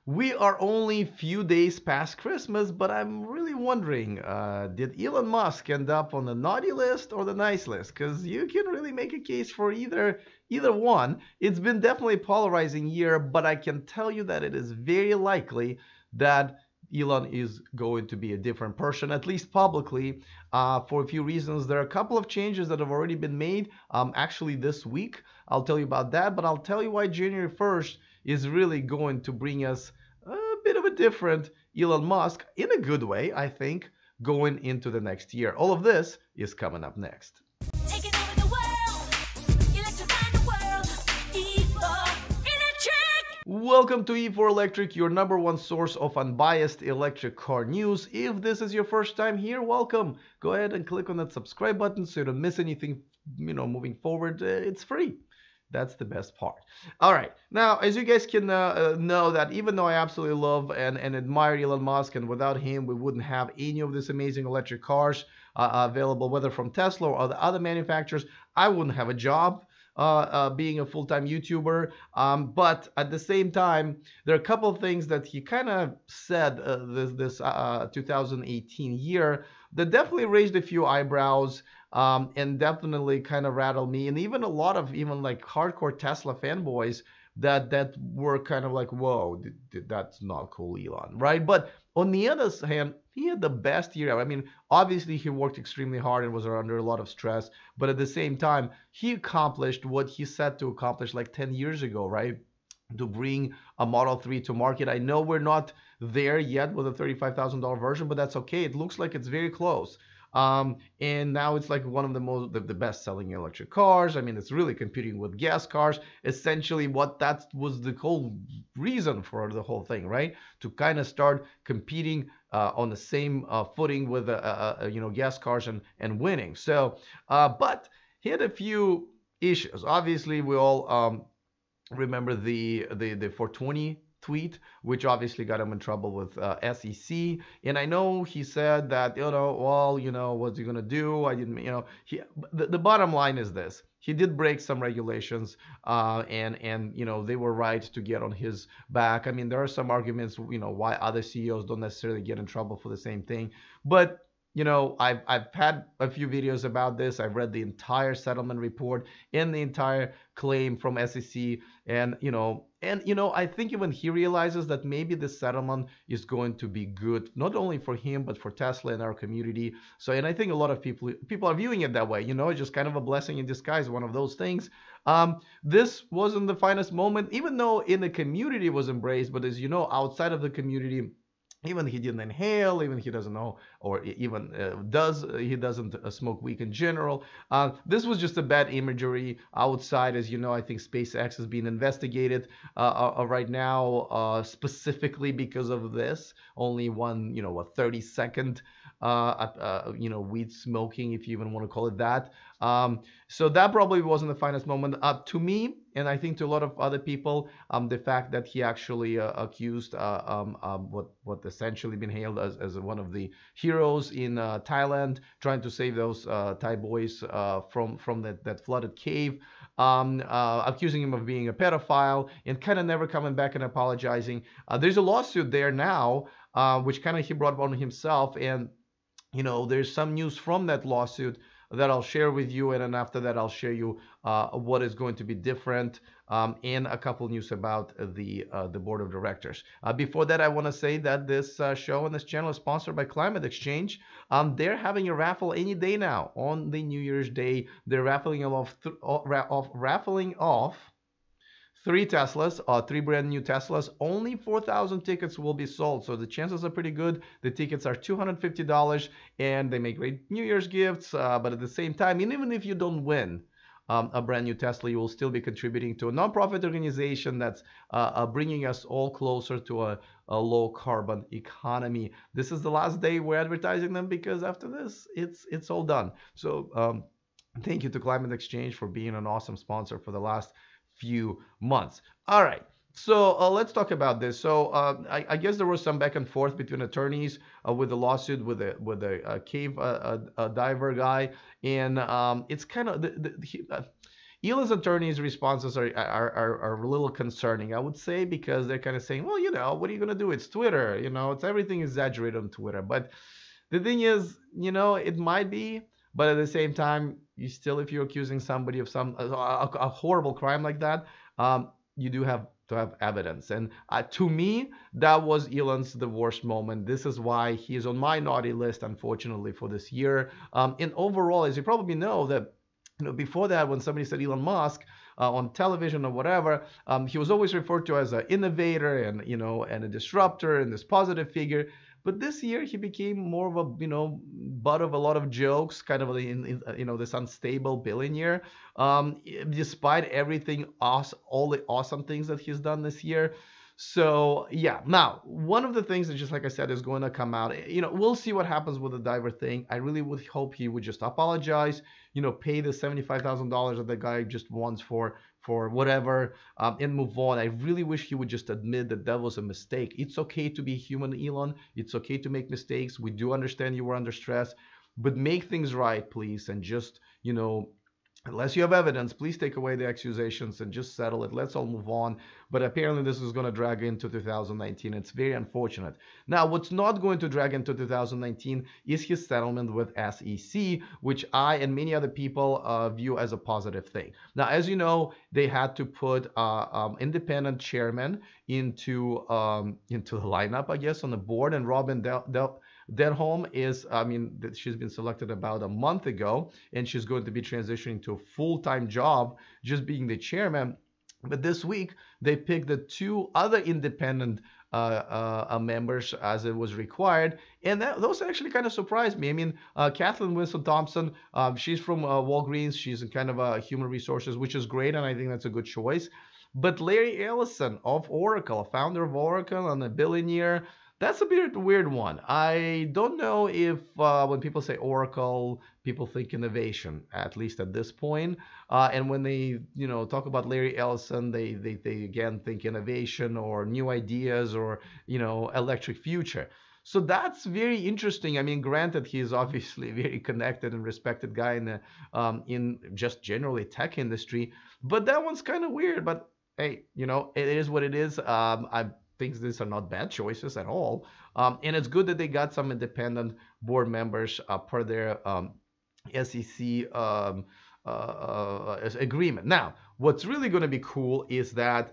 We are only few days past Christmas, but I'm really wondering, did Elon Musk end up on the naughty list or the nice list? Because you can really make a case for either one. It's been definitely a polarizing year, but I can tell you that it is very likely that Elon is going to be a different person, at least publicly, for a few reasons. There are a couple of changes that have already been made, actually this week. I'll tell you about that, but I'll tell you why January 1st is really going to bring us a bit of a different Elon Musk in a good way, I think, going into the next year. All of this is coming up next. Taking over the world, electrifying the world, E4 Electric! Welcome to E4 Electric, your number one source of unbiased electric car news. If this is your first time here, welcome. Go ahead and click on that subscribe button so you don't miss anything, moving forward. It's free. That's the best part. All right. Now, as you guys can know that even though I absolutely love and admire Elon Musk, and without him, we wouldn't have any of these amazing electric cars available, whether from Tesla or the other manufacturers, I wouldn't have a job being a full-time YouTuber. But at the same time, there are a couple of things that he kind of said this 2018 year that definitely raised a few eyebrows. And definitely kind of rattled me, and even a lot of like hardcore Tesla fanboys that were kind of like, whoa, that's not cool, Elon, right? But on the other hand, he had the best year. I mean, obviously he worked extremely hard and was under a lot of stress, but at the same time, he accomplished what he set to accomplish like 10 years ago, right? To bring a Model 3 to market. I know we're not there yet with a $35,000 version, but that's okay. It looks like it's very close. And now it's like one of the best selling electric cars. I mean, it's really competing with gas cars. Essentially, that was the whole reason for the whole thing, right? To kind of start competing on the same footing with gas cars and winning. So, but he had a few issues. Obviously, we all remember the 420 tweet, which obviously got him in trouble with SEC. And I know he said that, what's he gonna do? I didn't, the bottom line is this: he did break some regulations, and they were right to get on his back. I mean, there are some arguments, why other CEOs don't necessarily get in trouble for the same thing, but I've had a few videos about this. I've read the entire settlement report and the entire claim from SEC, and I think even he realizes that maybe this settlement is going to be good, not only for him but for Tesla and our community. So, and I think a lot of people are viewing it that way. Just kind of a blessing in disguise, one of those things. This wasn't the finest moment, even though in the community it was embraced. But as you know, outside of the community, even he didn't inhale, even he doesn't know, or even he doesn't smoke weed in general. This was just a bad imagery outside. As you know, I think SpaceX is being investigated right now, specifically because of this. Only one, a 30-second, weed smoking, if you even want to call it that. So that probably wasn't the finest moment to me, and I think to a lot of other people. The fact that he actually accused what essentially been hailed as one of the heroes in Thailand, trying to save those Thai boys from that flooded cave, accusing him of being a pedophile, and kind of never coming back and apologizing. There's a lawsuit there now, which kind of he brought on himself, and there's some news from that lawsuit that I'll share with you, and then after that I'll share you what is going to be different, and a couple news about the board of directors. Before that, I want to say that this show and this channel is sponsored by Climate Exchange. They're having a raffle any day now on the New Year's Day. They're raffling off 3 Teslas, 3 brand new Teslas. Only 4,000 tickets will be sold, so the chances are pretty good. The tickets are $250, and they make great New Year's gifts. But at the same time, and even if you don't win a brand new Tesla, you will still be contributing to a nonprofit organization that's bringing us all closer to a low carbon economy. This is the last day we're advertising them, because after this, it's all done. So thank you to Climate Exchange for being an awesome sponsor for the last few months. All right, so let's talk about this. So I guess there was some back and forth between attorneys with the lawsuit with the cave diver guy, and it's kind of Elon's attorney's responses are a little concerning, I would say, because they're kind of saying, well, what are you going to do? It's Twitter, it's everything exaggerated on Twitter. But the thing is, it might be, but at the same time, if you're accusing somebody of a horrible crime like that, you do have to have evidence. And to me, that was Elon's the worst moment. This is why he is on my naughty list, unfortunately, for this year. And overall, as you probably know, that before that, when somebody said Elon Musk on television or whatever, he was always referred to as an innovator and and a disruptor and this positive figure. But this year he became more of a butt of a lot of jokes, kind of this unstable billionaire. Despite everything, all the awesome things that he's done this year. So yeah, now one of the things that, just like I said, is going to come out. We'll see what happens with the diver thing. I really would hope he would just apologize. Pay the $75,000 that the guy just wants for whatever, and move on. I really wish he would just admit that was a mistake. It's okay to be human, Elon. It's okay to make mistakes. We do understand you were under stress, but make things right, please, and just unless you have evidence, please take away the accusations and just settle it. Let's all move on. But apparently this is going to drag into 2019. It's very unfortunate. Now, what's not going to drag into 2019 is his settlement with SEC, which I and many other people view as a positive thing. Now, as you know, they had to put independent chairman into the lineup, I guess, on the board, and Robin Denholm she's been selected about a month ago, and she's going to be transitioning to a full-time job, just being the chairman. But this week, they picked the two other independent members as it was required, and those actually kind of surprised me. Kathleen Winston-Thompson, she's from Walgreens. She's in kind of human resources, which is great, and I think that's a good choice. But Larry Ellison of Oracle, founder of Oracle and a billionaire, that's a bit weird one. I don't know if when people say Oracle, people think innovation, at least at this point. And when they talk about Larry Ellison, they again think innovation or new ideas or electric future. So that's very interesting. Granted, he's obviously a very connected and respected guy in just generally tech industry, but that one's kind of weird. But hey, it is what it is. I think these are not bad choices at all. And it's good that they got some independent board members per their SEC agreement. Now, what's really going to be cool is that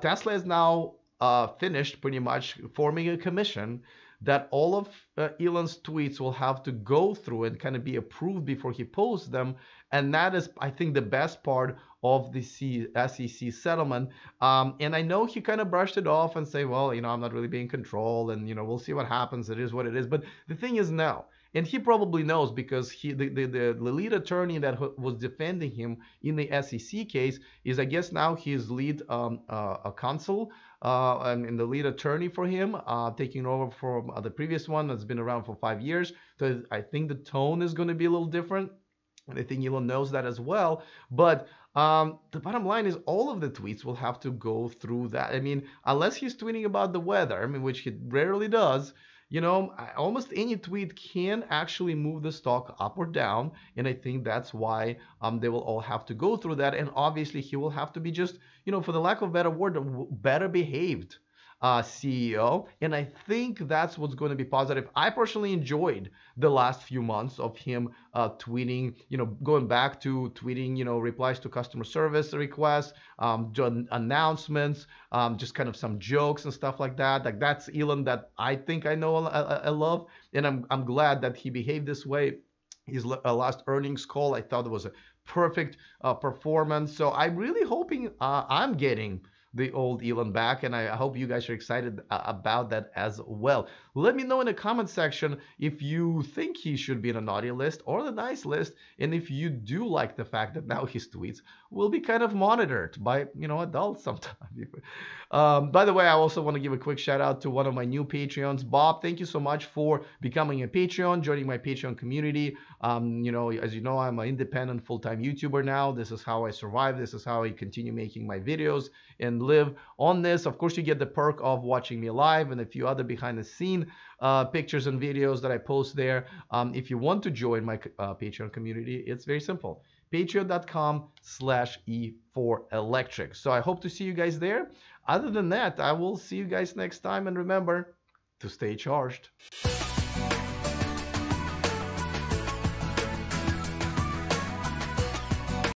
Tesla is now finished pretty much forming a commission that all of Elon's tweets will have to go through and kind of be approved before he posts them. And that is, I think, the best part of the SEC settlement. And I know he kind of brushed it off and say, well, I'm not really being controlled, and we'll see what happens. It is what it is. But the thing is now, and he probably knows, because the lead attorney that was defending him in the SEC case is, I guess, now his lead counsel and the lead attorney for him, taking over from the previous one that's been around for 5 years. So I think the tone is going to be a little different. And I think Elon knows that as well. But the bottom line is all of the tweets will have to go through that. Unless he's tweeting about the weather, which he rarely does, almost any tweet can actually move the stock up or down. And I think that's why they will all have to go through that. And obviously he will have to be just, for the lack of a better word, better behaved CEO. And I think that's what's going to be positive. I personally enjoyed the last few months of him tweeting, going back to tweeting, replies to customer service requests, announcements, just kind of some jokes and stuff like that. Like, that's Elon that I think I know I love. And I'm glad that he behaved this way. His last earnings call, I thought it was a perfect performance. So I'm really hoping I'm getting the old Elon back, and I hope you guys are excited about that as well. Let me know in the comment section if you think he should be in a naughty list or the nice list, and if you do like the fact that now his tweets will be kind of monitored by adults sometimes. By the way, I also want to give a quick shout out to one of my new Patreons, Bob. Thank you so much for becoming a Patreon, joining my Patreon community. As you know, I'm an independent full-time YouTuber now. This is how I survive. This is how I continue making my videos and live on this. Of course, you get the perk of watching me live and a few other behind the scene pictures and videos that I post there. If you want to join my Patreon community, it's very simple. patreon.com/E4electric. So I hope to see you guys there. Other than that, I will see you guys next time, and remember to stay charged.